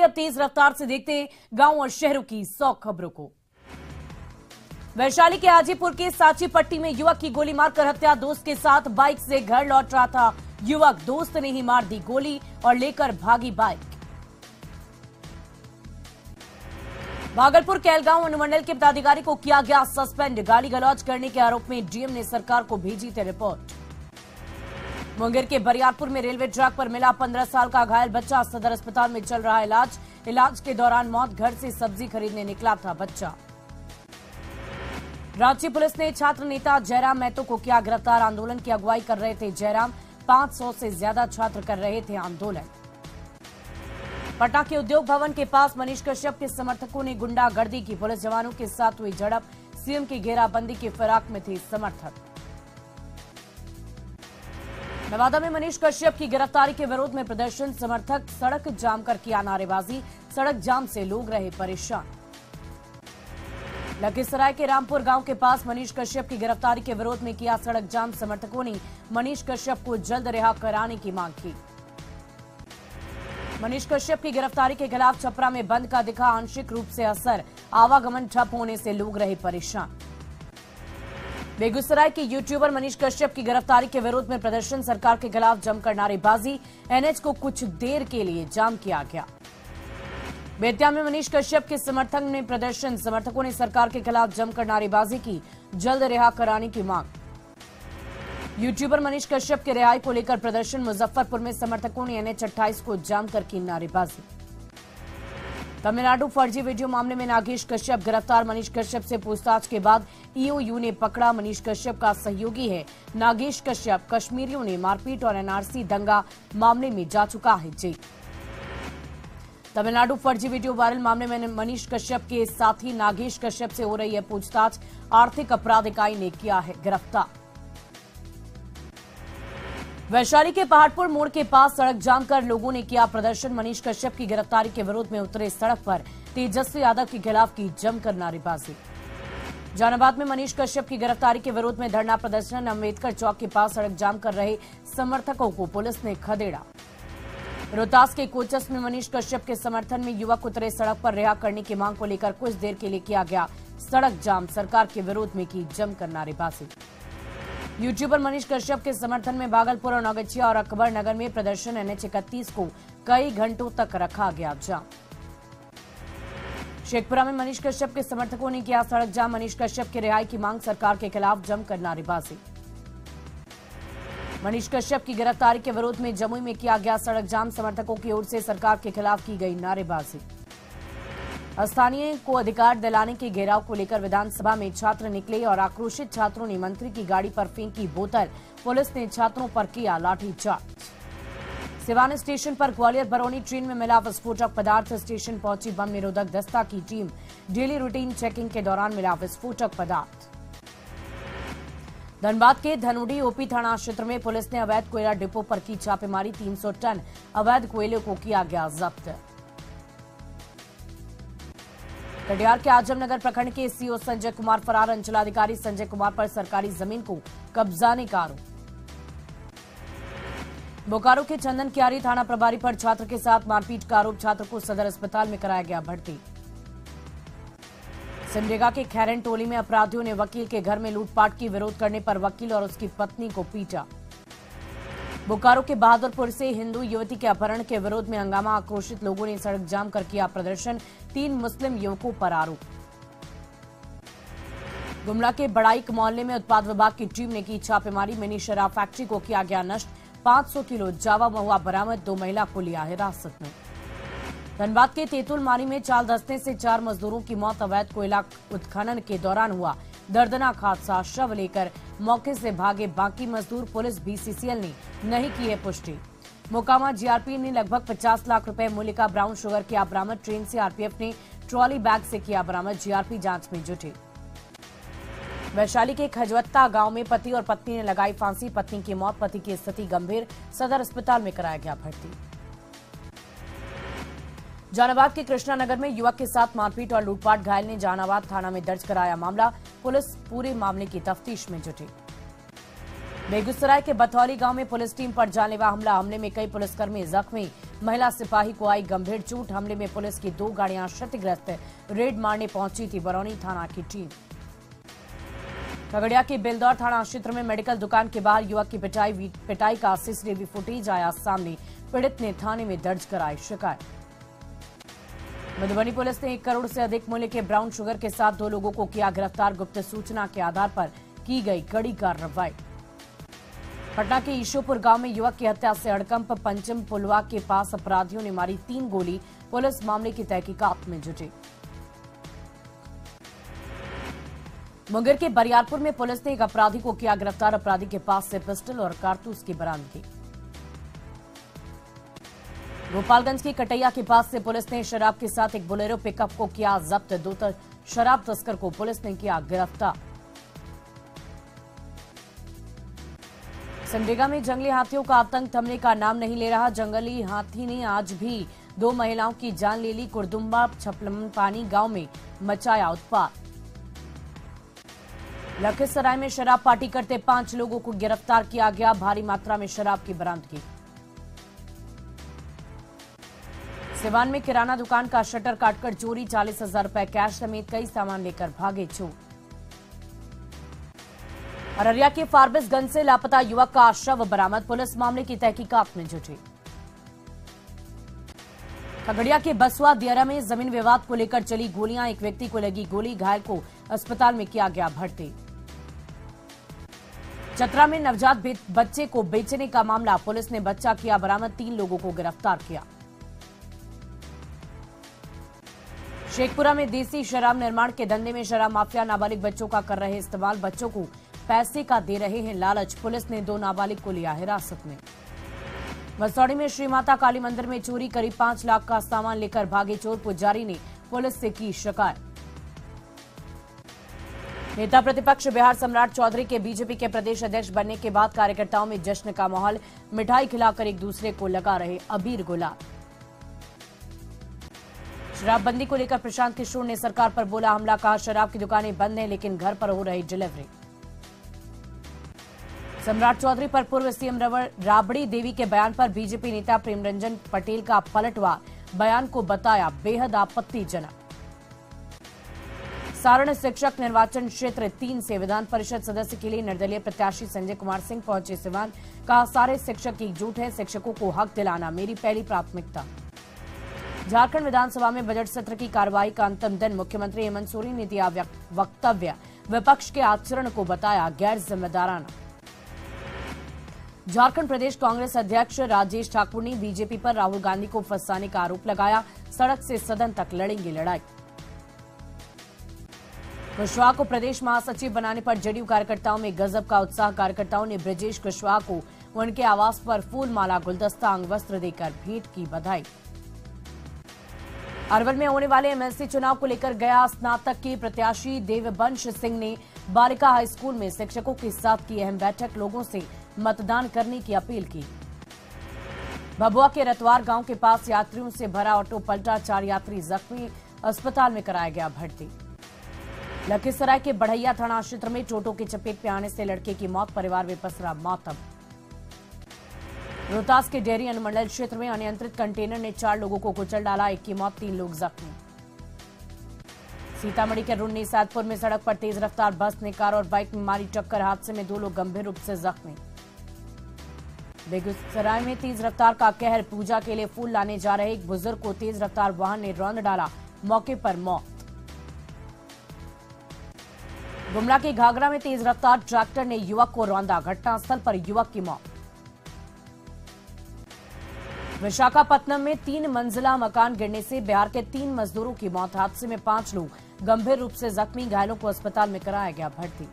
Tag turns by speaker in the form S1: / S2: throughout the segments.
S1: अब तेज रफ्तार से देखते हैं गांव और शहरों की 100 खबरों को। वैशाली के हाजीपुर के सांची पट्टी में युवक की गोली मारकर हत्या। दोस्त के साथ बाइक से घर लौट रहा था युवक, दोस्त ने ही मार दी गोली और लेकर भागी बाइक। भागलपुर कैलगांव अनुमंडल के पदाधिकारी को किया गया सस्पेंड। गाली गलौज करने के आरोप में डीएम ने सरकार को भेजी थी रिपोर्ट। मुंगेर के बरियारपुर में रेलवे ट्रैक पर मिला 15 साल का घायल बच्चा, सदर अस्पताल में चल रहा इलाज। इलाज के दौरान मौत। घर से सब्जी खरीदने निकला था बच्चा। रांची पुलिस ने छात्र नेता जयराम महतो को किया गिरफ्तार। आंदोलन की अगुवाई कर रहे थे जयराम। 500 से ज्यादा छात्र कर रहे थे आंदोलन। पटना के उद्योग भवन के पास मनीष कश्यप के समर्थकों ने गुंडागर्दी की। पुलिस जवानों के साथ हुई झड़प। सीएम की घेराबंदी की फिराक में थे समर्थक। नवादा में मनीष कश्यप की गिरफ्तारी के विरोध में प्रदर्शन। समर्थक सड़क जाम कर किया नारेबाजी। सड़क जाम से लोग रहे परेशान। लखीसराय के रामपुर गांव के पास मनीष कश्यप की गिरफ्तारी के विरोध में किया सड़क जाम। समर्थकों ने मनीष कश्यप को जल्द रिहा कराने की मांग की। मनीष कश्यप की गिरफ्तारी के खिलाफ छपरा में बंद का दिखा आंशिक रूप से असर। आवागमन ठप होने से लोग रहे परेशान। बेगूसराय के यूट्यूबर मनीष कश्यप की गिरफ्तारी के विरोध में प्रदर्शन। सरकार के खिलाफ जमकर नारेबाजी। एनएच को कुछ देर के लिए जाम किया गया। बेतिया में मनीष कश्यप के समर्थक ने प्रदर्शन। समर्थकों ने सरकार के खिलाफ जमकर नारेबाजी की। जल्द रिहा कराने की मांग। यूट्यूबर मनीष कश्यप के रिहाई को लेकर प्रदर्शन। मुजफ्फरपुर में समर्थकों ने एनएच 28 को जाम कर की नारेबाजी। तमिलनाडु फर्जी वीडियो मामले में नागेश कश्यप गिरफ्तार। मनीष कश्यप से पूछताछ के बाद ईओयू ने पकड़ा। मनीष कश्यप का सहयोगी है नागेश कश्यप। कश्मीरियों ने मारपीट और एनआरसी दंगा मामले में जा चुका है जेल। तमिलनाडु फर्जी वीडियो वायरल मामले में मनीष कश्यप के साथी नागेश कश्यप से हो रही है पूछताछ। आर्थिक अपराध इकाई ने किया है गिरफ्तार। वैशाली के पहाड़पुर मोड़ के पास सड़क जाम कर लोगों ने किया प्रदर्शन। मनीष कश्यप की गिरफ्तारी के विरोध में उतरे सड़क पर। तेजस्वी यादव के खिलाफ की जमकर नारेबाजी। जहानाबाद में मनीष कश्यप की गिरफ्तारी के विरोध में धरना प्रदर्शन। अम्बेडकर चौक के पास सड़क जाम कर रहे समर्थकों को पुलिस ने खदेड़ा। रोहतास के कोचस में मनीष कश्यप के समर्थन में युवक उतरे सड़क पर। रिहा करने की मांग को लेकर कुछ देर के लिए किया गया सड़क जाम। सरकार के विरोध में की जमकर नारेबाजी। यूट्यूबर मनीष कश्यप के समर्थन में भागलपुर और नौगछिया और अकबर नगर में प्रदर्शन। एनएच 31 को कई घंटों तक रखा गया जाम। शेखपुरा में मनीष कश्यप के समर्थकों ने किया सड़क जाम। मनीष कश्यप की रिहाई की मांग। सरकार के खिलाफ जमकर नारेबाजी। मनीष कश्यप की गिरफ्तारी के विरोध में जमुई में किया गया सड़क जाम। समर्थकों की ओर से सरकार के खिलाफ की गई नारेबाजी। स्थानीय को अधिकार दिलाने के घेराव को लेकर विधानसभा में छात्र निकले और आक्रोशित छात्रों ने मंत्री की गाड़ी पर फेंकी बोतल। पुलिस ने छात्रों पर किया लाठीचार्ज। सिवान स्टेशन पर ग्वालियर बरौनी ट्रेन में मिला विस्फोटक पदार्थ। स्टेशन पहुंची बम निरोधक दस्ता की टीम। डेली रूटीन चेकिंग के दौरान मिला विस्फोटक पदार्थ। धनबाद के धनुडी ओपी थाना क्षेत्र में पुलिस ने अवैध कोयला डिपो पर की छापेमारी। 300 टन अवैध कोयले को किया गया जब्त। कटिहार के आजमनगर प्रखंड के सीओ संजय कुमार फरार। अंचलाधिकारी संजय कुमार पर सरकारी जमीन को कब्जाने का आरोप। बोकारो के चंदन क्यारी थाना प्रभारी पर छात्र के साथ मारपीट का आरोप। छात्र को सदर अस्पताल में कराया गया भर्ती। सिमडेगा के खैरन टोली में अपराधियों ने वकील के घर में लूटपाट की। विरोध करने पर वकील और उसकी पत्नी को पीटा। बोकारो के बहादुरपुर से हिंदू युवती के अपहरण के विरोध में हंगामा। आक्रोशित लोगों ने सड़क जाम कर किया प्रदर्शन। 3 मुस्लिम युवकों पर आरोप। गुमला के बड़ाइक मोहल्ले में उत्पाद विभाग की टीम ने की छापेमारी। मिनी शराब फैक्ट्री को किया गया नष्ट। 500 किलो जावा महुआ बरामद। 2 महिला को लिया हिरासत में। धनबाद के तेतुल मारी में चाल धंसने से 4 मजदूरों की मौत। अवैध कोयला उत्खनन के दौरान हुआ दर्दनाक हादसा। शव लेकर मौके से भागे बाकी मजदूर। पुलिस बीसीसीएल ने नहीं की है पुष्टि। मोकामा जीआरपी ने लगभग 50 लाख रुपए मूल्य का ब्राउन शुगर किया बरामद। ट्रेन से आरपीएफ ने ट्रॉली बैग से किया बरामद। जीआरपी जांच में जुटे। वैशाली के खजवत्ता गांव में पति और पत्नी ने लगाई फांसी। पत्नी की मौत। पति की स्थिति गंभीर। सदर अस्पताल में कराया गया भर्ती। जहानाबाद के कृष्णानगर में युवक के साथ मारपीट और लूटपाट। घायल ने जहानाबाद थाना में दर्ज कराया मामला। पुलिस पूरे मामले की तफ्तीश में जुटी। बेगूसराय के बथौली गांव में पुलिस टीम पर जानलेवा हमला। हमले में कई पुलिसकर्मी जख्मी। महिला सिपाही को आई गंभीर चोट। हमले में पुलिस की 2 गाड़ियां क्षतिग्रस्त। रेड मारने पहुंची थी बरौनी थाना की टीम। खगड़िया के बेलदौर थाना क्षेत्र में मेडिकल दुकान के बाहर युवक की पिटाई का सीसीटीवी फुटेज आया सामने। पीड़ित ने थाने में दर्ज कराई शिकायत। मधुबनी पुलिस ने 1 करोड़ से अधिक मूल्य के ब्राउन शुगर के साथ 2 लोगों को किया गिरफ्तार। गुप्त सूचना के आधार पर की गई कड़ी कार्रवाई। पटना के ईशोपुर गांव में युवक की हत्या से हड़कंप। पंचम पुलवा के पास अपराधियों ने मारी 3 गोली। पुलिस मामले की तहकीकात में जुटी। मुंगेर के बरियारपुर में पुलिस ने एक अपराधी को किया गिरफ्तार। अपराधी के पास से पिस्टल और कारतूस की बरामदगी। गोपालगंज की कटैया के पास से पुलिस ने शराब के साथ एक बोलेरो पिकअप को किया जब्त। 2 शराब तस्कर को पुलिस ने किया गिरफ्तार। सिमडेगा में जंगली हाथियों का आतंक थमने का नाम नहीं ले रहा। जंगली हाथी ने आज भी 2 महिलाओं की जान ले ली। कुरदुम्बा छपलपानी गांव में मचाया उत्पात। लखीसराय में शराब पार्टी करते 5 लोगों को गिरफ्तार किया गया। भारी मात्रा में शराब की बरामदगी। सिवान में किराना दुकान का शटर काटकर चोरी। 40,000 रुपए कैश समेत कई सामान लेकर भागे चोर। अररिया के फारबिसगंज से लापता युवक का शव बरामद। पुलिस मामले की तहकीकात में जुटी। खगड़िया के बसवा दियारा में जमीन विवाद को लेकर चली गोलियां। एक व्यक्ति को लगी गोली। घायल को अस्पताल में किया गया भर्ती। चतरा में नवजात बच्चे को बेचने का मामला। पुलिस ने बच्चा किया बरामद। 3 लोगों को गिरफ्तार किया। शेखपुरा में देसी शराब निर्माण के धंधे में शराब माफिया नाबालिग बच्चों का कर रहे इस्तेमाल। बच्चों को पैसे का दे रहे हैं लालच। पुलिस ने 2 नाबालिग को लिया हिरासत में। मसौड़ी में श्री माता काली मंदिर में चोरी। करीब 5 लाख का सामान लेकर भागे चोर। पुजारी ने पुलिस से की शिकायत। नेता प्रतिपक्ष बिहार सम्राट चौधरी के बीजेपी के प्रदेश अध्यक्ष बनने के बाद कार्यकर्ताओं में जश्न का माहौल। मिठाई खिलाकर एक दूसरे को लगा रहे अबीर गुलाल। शराबबंदी को लेकर प्रशांत किशोर ने सरकार पर बोला हमला। कहा शराब की दुकानें बंद हैं लेकिन घर पर हो रही डिलीवरी। सम्राट चौधरी पर पूर्व सीएम राबड़ी देवी के बयान पर बीजेपी नेता प्रेमरंजन पटेल का पलटवार। बयान को बताया बेहद आपत्तिजनक। सारण शिक्षक निर्वाचन क्षेत्र 3 से विधान परिषद सदस्य के लिए निर्दलीय प्रत्याशी संजय कुमार सिंह पहुंचे सिवान। कहा सारे शिक्षक एकजुट हैं। शिक्षकों को हक दिलाना मेरी पहली प्राथमिकता। झारखंड विधानसभा में बजट सत्र की कार्रवाई का अंतिम दिन। मुख्यमंत्री हेमंत सोरेन ने दिया वक्तव्य। विपक्ष के आचरण को बताया गैर जिम्मेदाराना। झारखंड प्रदेश कांग्रेस अध्यक्ष राजेश ठाकुर ने बीजेपी पर राहुल गांधी को फंसाने का आरोप लगाया। सड़क से सदन तक लड़ेंगे लड़ाई। कुशवाहा को प्रदेश महासचिव बनाने पर जेडीयू कार्यकर्ताओं में गजब का उत्साह। कार्यकर्ताओं ने ब्रजेश कुशवाहा को उनके आवास पर फूल माला गुलदस्ता अंग वस्त्र देकर भेंट की बधाई। अरवल में होने वाले एमएलसी चुनाव को लेकर गया स्नातक के प्रत्याशी देववंश सिंह ने बालिका हाई स्कूल में शिक्षकों के साथ की अहम बैठक। लोगों से मतदान करने की अपील की। भभुआ के रतवार गांव के पास यात्रियों से भरा ऑटो पलटा। 4 यात्री जख्मी। अस्पताल में कराया गया भर्ती। लखीसराय के बढ़ैया थाना क्षेत्र में टोटो की चपेट में आने से लड़के की मौत। परिवार में पसरा मातम। रोहतास के डेयरी अनुमंडल क्षेत्र में अनियंत्रित कंटेनर ने 4 लोगों को कुचल डाला। 1 की मौत 3 लोग जख्मी। सीतामढ़ी के रुन्नी सैदपुर में सड़क पर तेज रफ्तार बस ने कार और बाइक में मारी टक्कर। हादसे में 2 लोग गंभीर रूप से जख्मी। बेगूसराय में तेज रफ्तार का कहर। पूजा के लिए फूल लाने जा रहे एक बुजुर्ग को तेज रफ्तार वाहन ने रौंद डाला। मौके पर मौत। गुमला के घाघरा में तेज रफ्तार ट्रैक्टर ने युवक को रौंदा। घटनास्थल पर युवक की मौत। विशाखापत्तनम में 3 मंजिला मकान गिरने से बिहार के 3 मजदूरों की मौत। हादसे में 5 लोग गंभीर रूप से जख्मी। घायलों को अस्पताल में कराया गया भर्ती।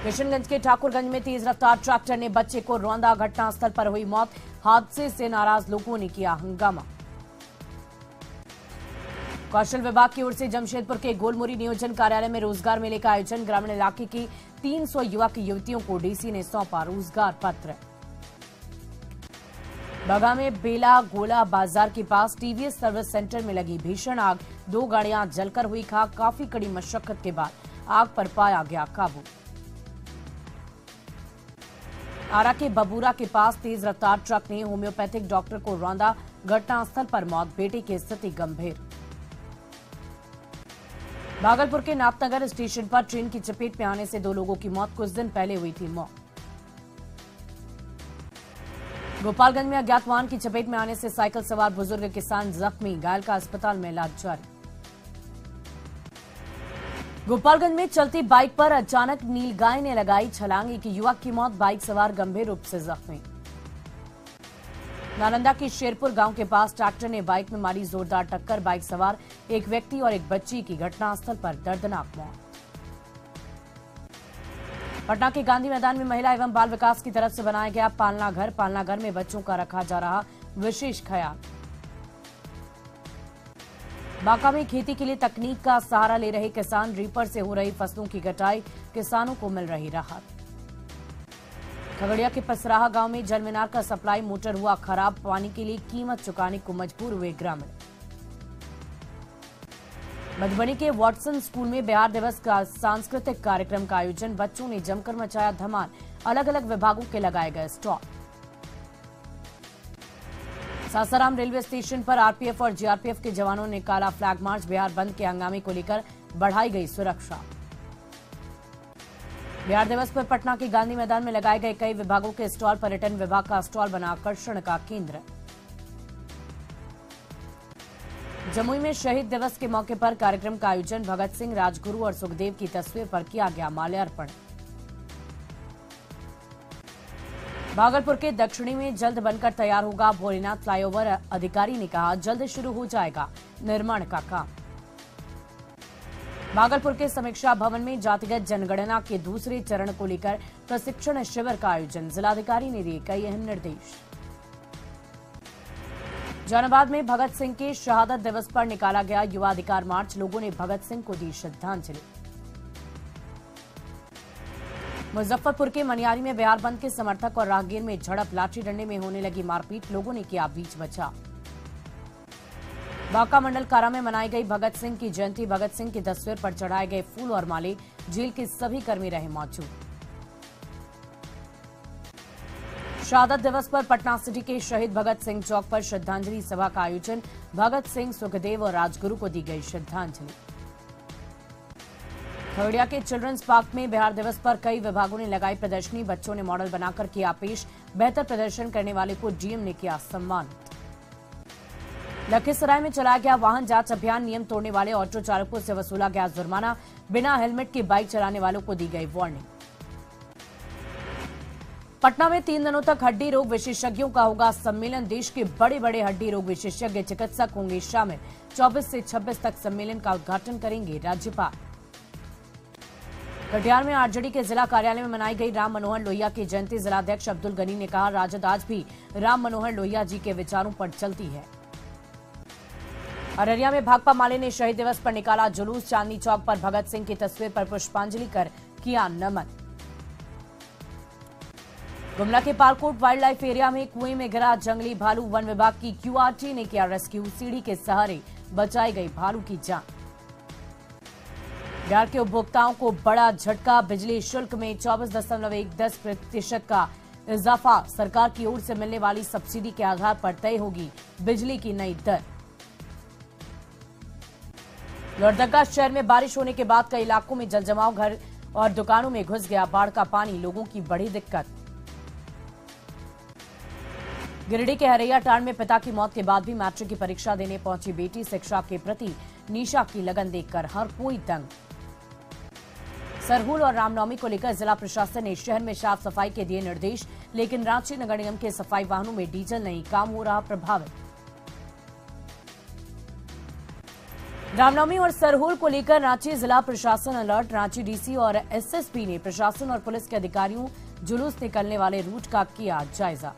S1: किशनगंज के ठाकुरगंज में तेज रफ्तार ट्रैक्टर ने बच्चे को रौंदा। घटनास्थल पर हुई मौत। हादसे से नाराज लोगों ने किया हंगामा। कौशल विभाग की ओर से जमशेदपुर के गोलमुरी नियोजन कार्यालय में रोजगार मेले का आयोजन। ग्रामीण इलाके की 300 युवक युवतियों को डीसी ने सौंपा रोजगार पत्र। बगा में बेला गोला बाजार के पास टीवीएस सर्विस सेंटर में लगी भीषण आग। 2 गाड़ियां जलकर हुई खाक। काफी कड़ी मशक्कत के बाद आग पर पाया गया काबू। आरा के बबूरा के पास तेज रफ्तार ट्रक ने होम्योपैथिक डॉक्टर को रौंदा, घटनास्थल पर मौत, बेटे की स्थिति गंभीर। भागलपुर के नाथनगर स्टेशन पर ट्रेन की चपेट में आने से 2 लोगों की मौत, कुछ दिन पहले हुई थी मौत। गोपालगंज में अज्ञात वाहन की चपेट में आने से साइकिल सवार बुजुर्ग किसान जख्मी, घायल का अस्पताल में इलाज जारी। गोपालगंज में चलती बाइक पर अचानक नीलगाय ने लगाई छलांग, एक युवक की मौत, बाइक सवार गंभीर रूप से जख्मी। नालंदा के शेरपुर गांव के पास ट्रैक्टर ने बाइक में मारी जोरदार टक्कर, बाइक सवार एक व्यक्ति और एक बच्ची की घटनास्थल पर दर्दनाक मौत। पटना के गांधी मैदान में महिला एवं बाल विकास की तरफ से बनाया गया पालना घर में बच्चों का रखा जा रहा विशेष ख्याल। बांका में खेती के लिए तकनीक का सहारा ले रहे किसान, रीपर से हो रही फसलों की कटाई, किसानों को मिल रही राहत। खगड़िया के पसराहा गांव में जलमीनार का सप्लाई मोटर हुआ खराब, पानी के लिए कीमत चुकाने को मजबूर हुए ग्रामीण। मधुबनी के वॉटसन स्कूल में बिहार दिवस का सांस्कृतिक कार्यक्रम का आयोजन, बच्चों ने जमकर मचाया धमाल, अलग अलग विभागों के लगाए गए स्टॉल। सासाराम रेलवे स्टेशन पर आरपीएफ और जीआरपीएफ के जवानों ने निकाला फ्लैग मार्च, बिहार बंद के हंगामे को लेकर बढ़ाई गई सुरक्षा। बिहार दिवस पर पटना के गांधी मैदान में लगाए गए कई विभागों के स्टॉल, पर्यटन विभाग का स्टॉल बना आकर्षण का केंद्र। जमुई में शहीद दिवस के मौके पर कार्यक्रम का आयोजन, भगत सिंह, राजगुरु और सुखदेव की तस्वीर पर किया गया माल्यार्पण। भागलपुर के दक्षिणी में जल्द बनकर तैयार होगा भोलेनाथ फ्लाईओवर, अधिकारी ने कहा जल्द शुरू हो जाएगा निर्माण का काम। भागलपुर के समीक्षा भवन में जातिगत जनगणना के दूसरे चरण को लेकर प्रशिक्षण शिविर का आयोजन, जिलाधिकारी ने दिए कई अहम निर्देश। जहानाबाद में भगत सिंह के शहादत दिवस पर निकाला गया युवा अधिकार मार्च, लोगों ने भगत सिंह को दी श्रद्धांजलि। मुजफ्फरपुर के मनियारी में बिहार बंद के समर्थक और राहगीर में झड़प, लाठी डंडे में होने लगी मारपीट, लोगों ने किया बीच बचाव। बांका मंडल कारा में मनाई गई भगत सिंह की जयंती, भगत सिंह की तस्वीर पर चढ़ाए गए फूल और माले, जेल के सभी कर्मी रहे मौजूद। शहादत दिवस पर पटना सिटी के शहीद भगत सिंह चौक पर श्रद्धांजलि सभा का आयोजन, भगत सिंह, सुखदेव और राजगुरु को दी गई श्रद्धांजलि। खगड़िया के चिल्ड्रंस पार्क में बिहार दिवस पर कई विभागों ने लगाई प्रदर्शनी, बच्चों ने मॉडल बनाकर किया पेश, बेहतर प्रदर्शन करने वाले को डीएम ने किया सम्मानित। लखीसराय में चलाया गया वाहन जांच अभियान, नियम तोड़ने वाले ऑटो चालकों से वसूला गया जुर्माना, बिना हेलमेट के बाइक चलाने वालों को दी गई वार्निंग। पटना में 3 दिनों तक हड्डी रोग विशेषज्ञों का होगा सम्मेलन, देश के बड़े बड़े हड्डी रोग विशेषज्ञ चिकित्सक होंगे शामिल, 24 से 26 तक सम्मेलन का उद्घाटन करेंगे राज्यपाल। कटिहार में आरजेडी के जिला कार्यालय में मनाई गई राम मनोहर लोहिया की जयंती, जिलाध्यक्ष अब्दुल गनी ने कहा राजद आज भी राम मनोहर लोहिया जी के विचारों पर चलती है। अररिया में भाकपा माले ने शहीद दिवस पर निकाला जुलूस, चांदनी चौक पर भगत सिंह की तस्वीर पर पुष्पांजलि कर किया नमन। गुमला के पालकोट वाइल्ड लाइफ एरिया में कुएं में गिरा जंगली भालू, वन विभाग की क्यूआरटी ने किया रेस्क्यू, सीढ़ी के सहारे बचाई गई भालू की जान। बिहार के उपभोक्ताओं को बड़ा झटका, बिजली शुल्क में 24.10% का इजाफा, सरकार की ओर से मिलने वाली सब्सिडी के आधार पर तय होगी बिजली की नई दर। लोहरदगा शहर में बारिश होने के बाद कई इलाकों में जलजमाव, घर और दुकानों में घुस गया बाढ़ का पानी, लोगों की बड़ी दिक्कत। गिरिडीह के हरैयाटांड में पिता की मौत के बाद भी मैट्रिक की परीक्षा देने पहुंची बेटी, शिक्षा के प्रति निशा की लगन देखकर हर कोई दंग। सरहुल और रामनवमी को लेकर जिला प्रशासन ने शहर में साफ सफाई के दिए निर्देश, लेकिन रांची नगर निगम के सफाई वाहनों में डीजल नहीं, काम हो रहा प्रभावित। रामनवमी और सरहुल को लेकर रांची जिला प्रशासन अलर्ट, रांची डीसी और एसएसपी ने प्रशासन और पुलिस के अधिकारियों जुलूस निकलने वाले रूट का किया जायजा।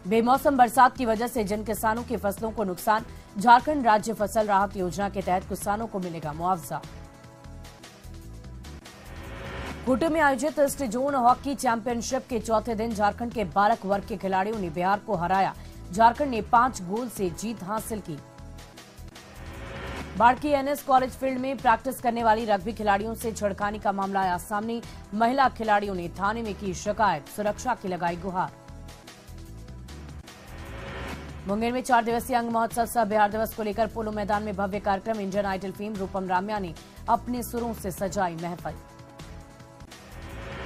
S1: बेमौसम बरसात की वजह से जिन किसानों की फसलों को नुकसान, झारखंड राज्य फसल राहत योजना के तहत किसानों को मिलेगा मुआवजा। खूंटी में आयोजित ईस्ट जोन हॉकी चैंपियनशिप के चौथे दिन झारखंड के बालक वर्ग के खिलाड़ियों ने बिहार को हराया, झारखंड ने 5 गोल से जीत हासिल की। बाढ़ की एनएस कॉलेज फील्ड में प्रैक्टिस करने वाली रग्बी खिलाड़ियों से छेड़खानी का मामला आया सामने। महिला खिलाड़ियों ने थाने में की शिकायत, सुरक्षा की लगाई गुहार। मुंगेर में 4 दिवसीय अंग महोत्सव सह बिहार दिवस को लेकर पोलो मैदान में भव्य कार्यक्रम। इंडियन आइडल फेम रूपम राम्या ने अपने सुरों से सजाई महफिल।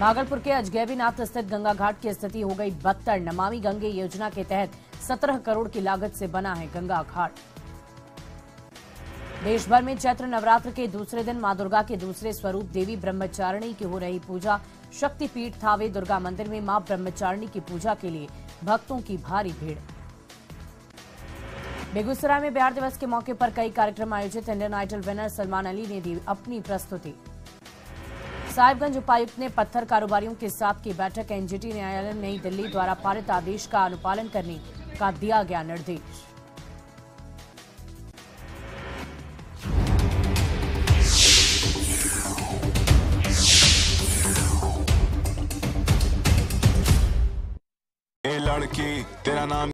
S1: भागलपुर के अजगैबीनाथ स्थित गंगा घाट की स्थिति हो गई बदतर। नमामि गंगे योजना के तहत 17 करोड़ की लागत से बना है गंगा घाट। देश भर में चैत्र नवरात्र के दूसरे दिन मां दुर्गा के दूसरे स्वरूप देवी ब्रह्मचारिणी की हो रही पूजा। शक्तिपीठ थावे दुर्गा मंदिर में मां ब्रह्मचारिणी की पूजा के लिए भक्तों की भारी भीड़। बेगूसराय में बिहार दिवस के मौके पर कई कार्यक्रम आयोजित। Indian Idol winner Salman Ali ने दी अपनी प्रस्तुति। साहिबगंज उपायुक्त ने पत्थर कारोबारियों के साथ की बैठक। एनजीटी न्यायालय नई दिल्ली द्वारा पारित आदेश का अनुपालन करने का दिया गया निर्देश।
S2: लड़की तेरा नाम